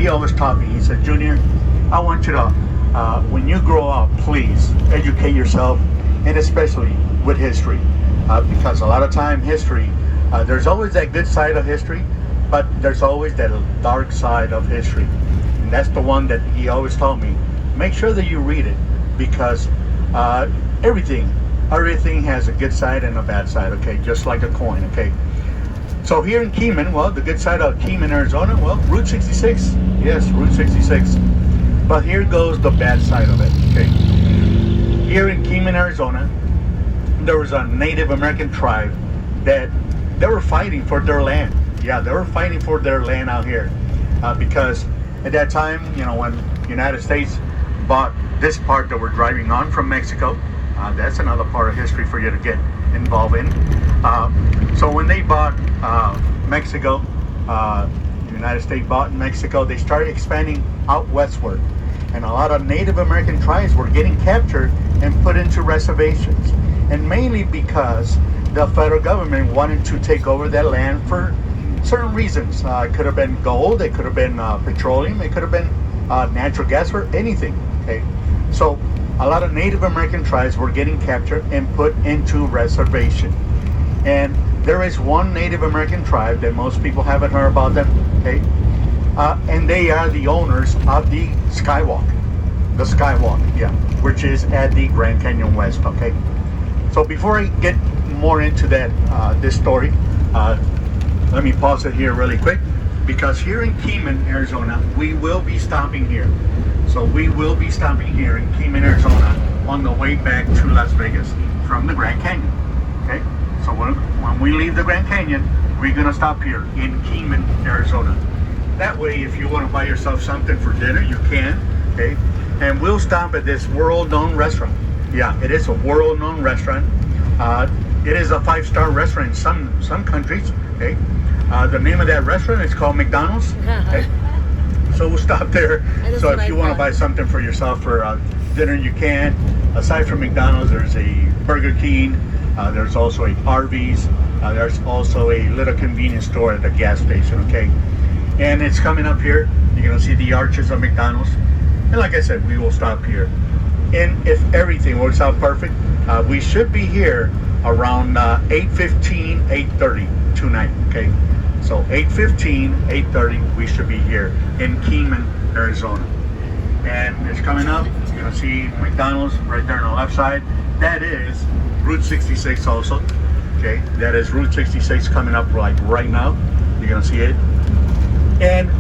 he always taught me. He said, Junior, I want you to, when you grow up, please educate yourself, and especially with history, because a lot of time history, there's always that good side of history, but there's always that dark side of history, and that's the one that he always told me. Make sure that you read it, because everything has a good side and a bad side. Okay, just like a coin. Okay. So here in Keiman, well, the good side of Keiman, Arizona, well, Route 66. Yes, Route 66. But here goes the bad side of it. Okay. Here in Keiman, Arizona, there was a Native American tribe that they were fighting for their land. Yeah, they were fighting for their land out here, because at that time, when the United States bought this part that we're driving on from Mexico, that's another part of history for you to get involved in. So when they bought Mexico, the United States bought Mexico, they started expanding out westward. And a lot of Native American tribes were getting captured and put into reservations. And mainly because the federal government wanted to take over that land for certain reasons. It could have been gold, it could have been petroleum, it could have been natural gas, or anything. Okay, so a lot of Native American tribes were getting captured and put into reservation. And there is one Native American tribe that most people haven't heard about them. Okay, and they are the owners of the Skywalk. The Skywalk, yeah, which is at the Grand Canyon West. Okay, so before I get more into that, this story, let me pause it here really quick, because here in Keiman, Arizona, we will be stopping here. So we will be stopping here in Keiman, Arizona, on the way back to Las Vegas from the Grand Canyon. Okay, so when we leave the Grand Canyon, we're gonna stop here in Keiman, Arizona. That way, if you want to buy yourself something for dinner, you can. Okay, and we'll stop at this world-known restaurant. Yeah, it is a world-known restaurant. It is a 5-star restaurant in some countries. Okay, the name of that restaurant is called McDonald's. Okay? So we'll stop there. So if you want to buy something for yourself for dinner, you can. Aside from McDonald's, there's a Burger King. There's also a Arby's. There's also a little convenience store at the gas station. Okay, and it's coming up here. You're gonna see the arches of McDonald's. And like I said, we will stop here. And if everything works out perfect, we should be here around 8:15, 8:30 tonight. Okay, so 8:15, 8:30, we should be here in Keiman, Arizona. And it's coming up. You're gonna see McDonald's right there on the left side. That is Route 66 also. Okay, that is Route 66 coming up like right now. You're gonna see it. And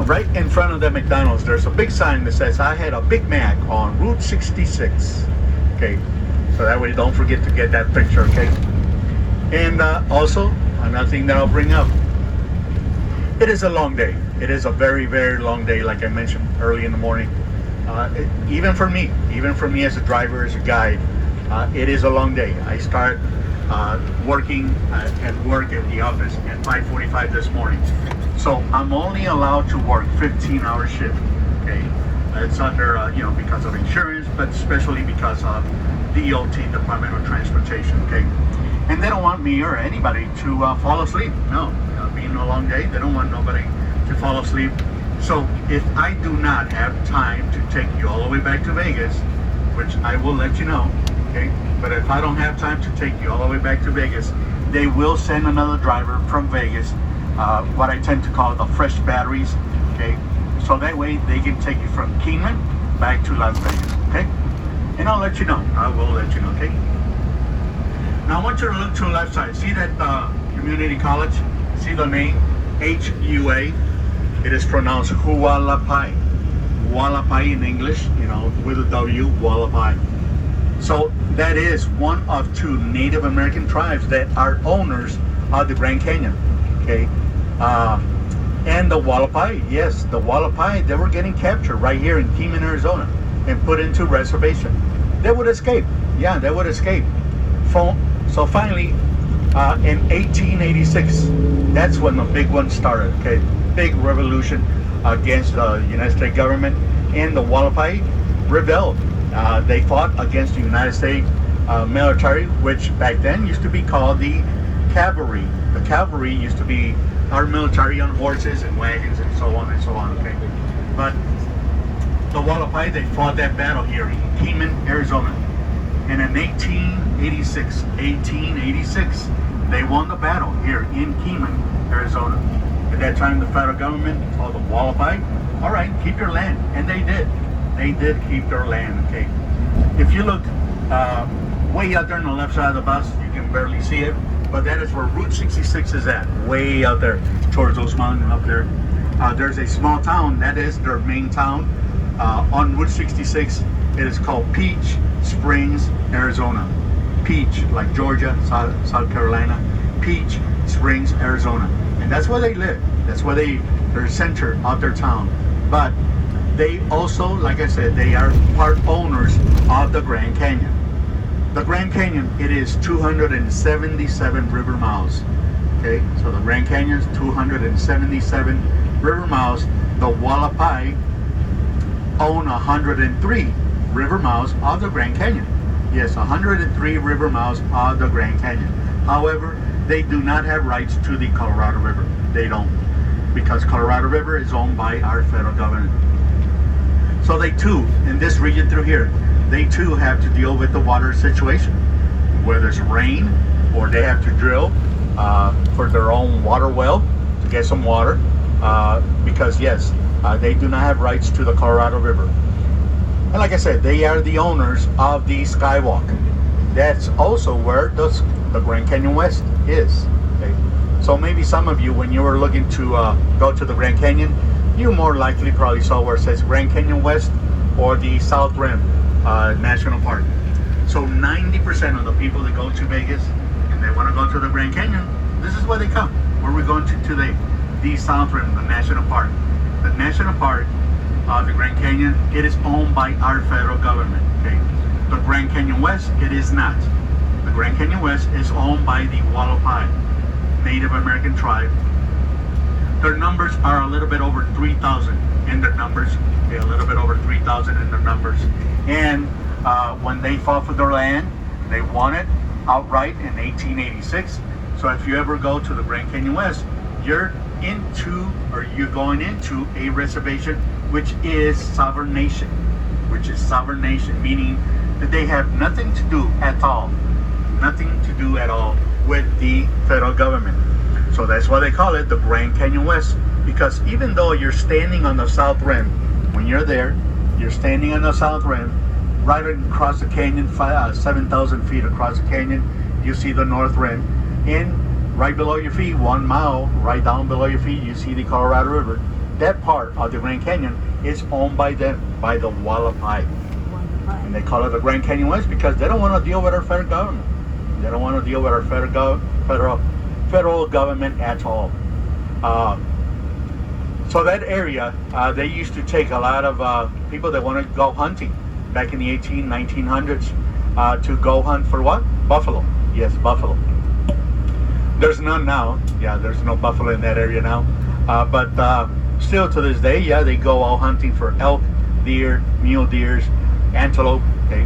right in front of the McDonald's, there's a big sign that says, I had a Big Mac on Route 66. Okay, so that way don't forget to get that picture. Okay, and also another thing that I'll bring up, it is a long day. It is a very, very long day, like I mentioned early in the morning. Even for me as a driver, as a guide, it is a long day. I start working at work at the office at 5:45 this morning. So I'm only allowed to work 15-hour shift. Okay, it's under because of insurance, but especially because of DOT, Department of Transportation. Okay, and they don't want me or anybody to fall asleep. No, being a long day, they don't want nobody to fall asleep. So if I do not have time to take you all the way back to Vegas, which I will let you know, okay, but if I don't have time to take you all the way back to Vegas, they will send another driver from Vegas, what I tend to call the fresh batteries. Okay, so that way they can take you from Keiman back to Las Vegas. Okay, and I'll let you know. I will let you know. Okay, now I want you to look to the left side. See that community college? See the name HUA? It is pronounced Hualapai. Hualapai in English, with a W, Hualapai. So that is one of 2 Native American tribes that are owners of the Grand Canyon. Okay, and the Hualapai, yes, the Hualapai, they were getting captured right here in Keiman, Arizona, and put into reservation. They would escape. Yeah, they would escape. So finally, in 1886, that's when the big one started. Okay, big revolution against the United States government, and the Hualapai rebelled. They fought against the United States military, which back then used to be called the cavalry. The cavalry used to be our military on horses and wagons and so on and so on. Okay, but the Hualapai, they fought that battle here in Keiman, Arizona, and in 1886, they won the battle here in Keiman, Arizona. At that time, the federal government told the Hualapai, all right, keep your land, and they did. They did keep their land. Okay, if you look way out there on the left side of the bus, you can barely see it, but that is where Route 66 is at, way out there towards those mountains up there. There's a small town, that is their main town, on Route 66. It is called Peach Springs, Arizona. Peach, like Georgia, South Carolina. Peach Springs, Arizona. And that's where they live. That's where they're center of their town. But they also, like I said, they are part owners of the Grand Canyon. The Grand Canyon, it is 277 river miles. Okay, so the Grand Canyon is 277 river miles. The Hualapai own 103 river miles of the Grand Canyon. Yes, 103 river miles of the Grand Canyon. However, they do not have rights to the Colorado River. They don't, because Colorado River is owned by our federal government. So they too, in this region through here, they too have to deal with the water situation, whether it's rain or they have to drill for their own water well to get some water, because yes, they do not have rights to the Colorado River. And like I said, they are the owners of the Skywalk. That's also where the Grand Canyon West is. Okay? So maybe some of you, when you were looking to go to the Grand Canyon, you more likely probably saw where it says Grand Canyon West or the South Rim National Park. So 90% of the people that go to Vegas and they want to go to the Grand Canyon, this is where they come. Where we're going to today, the South Rim, the National Park. The National Park, the Grand Canyon, it is owned by our federal government. Okay, the Grand Canyon West, it is not. The Grand Canyon West is owned by the Hualapai Native American tribe. Their numbers are a little bit over 3,000 in their numbers. Okay, a little bit over 3,000 in their numbers. And when they fought for their land, they won it outright in 1886. So if you ever go to the Grand Canyon West, you're going into a reservation which is sovereign nation, meaning that they have nothing to do at all with the federal government. So that's why they call it the Grand Canyon West, because even though you're standing on the South Rim, when you're there, you're standing on the South Rim, right across the canyon, 7,000 feet across the canyon, you see the North Rim, and right below your feet, 1 mile, right down below your feet, you see the Colorado River. That part of the Grand Canyon is owned by them, by the Hualapai. And they call it the Grand Canyon West because they don't want to deal with our federal government. They don't want to deal with our federal government at all. So that area, they used to take a lot of people that want to go hunting back in the 1900s to go hunt for what? Buffalo. Yes, buffalo. There's none now. Yeah, there's no buffalo in that area now. But still to this day, yeah, they go all hunting for elk, deer, mule deers, antelope. Okay.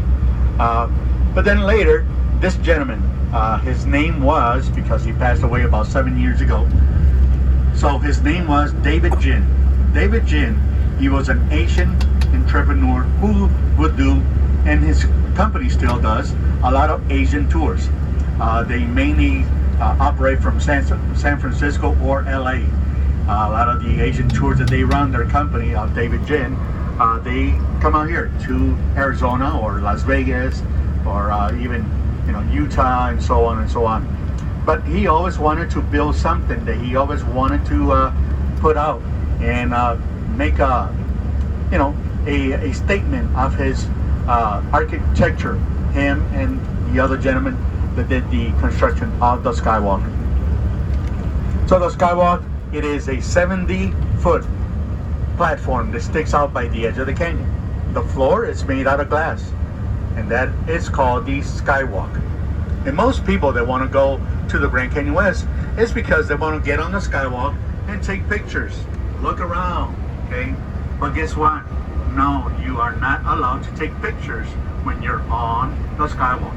But then later, this gentleman, his name was, because he passed away about 7 years ago, so his name was David Jin. David Jin, he was an Asian entrepreneur who would do, and his company still does, a lot of Asian tours. They mainly operate from San Francisco or LA. A lot of the Asian tours that they run, their company, David Jin, they come out here to Arizona or Las Vegas or even Utah and so on and so on. But he always wanted to build something that he always wanted to put out and make a statement of his architecture. Him and the other gentleman that did the construction of the Skywalk. So the Skywalk, it is a 70-foot platform that sticks out by the edge of the canyon. The floor is made out of glass, and that is called the Skywalk. And most people that want to go to the Grand Canyon West is because they want to get on the Skywalk and take pictures, look around, okay? But guess what? No, you are not allowed to take pictures when you're on the Skywalk,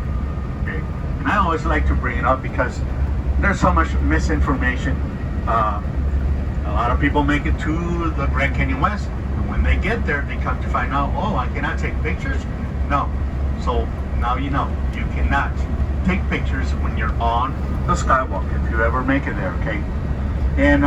okay? And I always like to bring it up because there's so much misinformation A lot of people make it to the Grand Canyon West, and when they get there, they come to find out, oh, I cannot take pictures? No. So now you know, you cannot take pictures when you're on the skywalk if you ever make it there, okay? And